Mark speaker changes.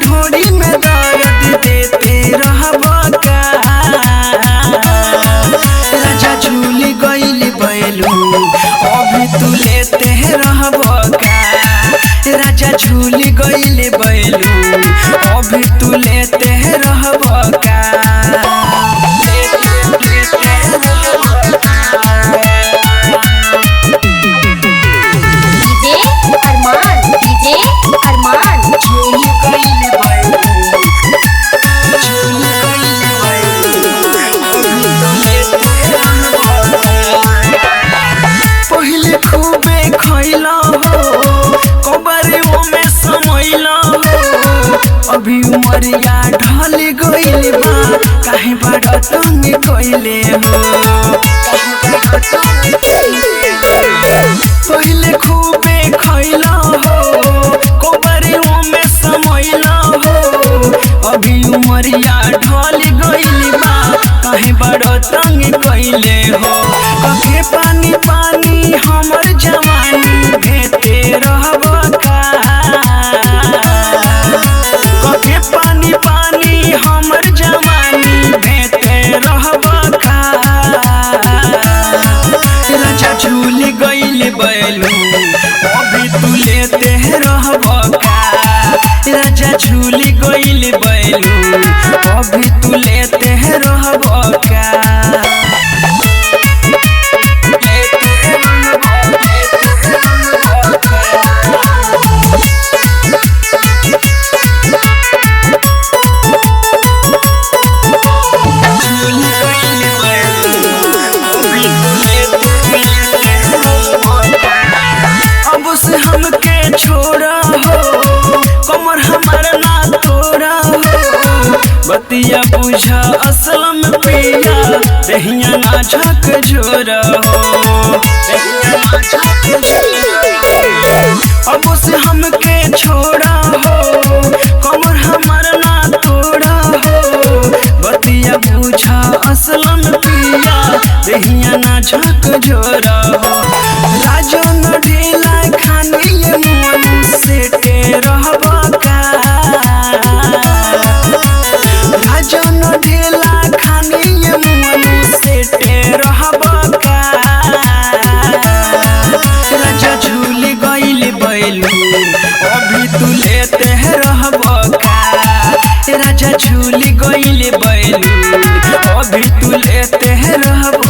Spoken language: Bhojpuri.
Speaker 1: ढोड़ी में दर्द देते रहबा का। राजा झूल गइल बैलून अभी तू लेते रहबा का। राजा झूल गइल बैलून अभी तू लेते रहबा का। पहले खूबे खैला हो कबरियों में समैला हो। अभी उमरिया ढल गइल बा काहे बड़ा तंग कइले हो। पहले खूबे खैला हो कबरियों में समैला हो। अभी उमरिया ढल गइल बा काहे बड़ा तंग कइले हो। कहे पानी पानी हमर जवानी भेटे रहबा का। कहे पानी पानी हमर जवानी भेटे रहबा का। राजा झूल गइल बैलून अभी तू लेते रहबा का। राजा झूल गइल बैलून अभी तू लेते रहबा का। हमके छोड़ा हो कमर हमारा ना तोड़ा हो। बतिया बुझा असलम पिया दहिया ना झक झोरा हो। अब से हमके छोड़ा हो कमर हमारा ना तोड़ा हो। बतिया बुझा असलम पिया दहिया ना झक झोरा हो। राजो न ढेला सेटे रहबा का। राजा न ढेला खाने मुअनु सेटे रहबा का। राजा झूल गइल बैलून अभी तू लेते रहबा का। राजा झूल गइल बैलून अभी तू लेते रहबा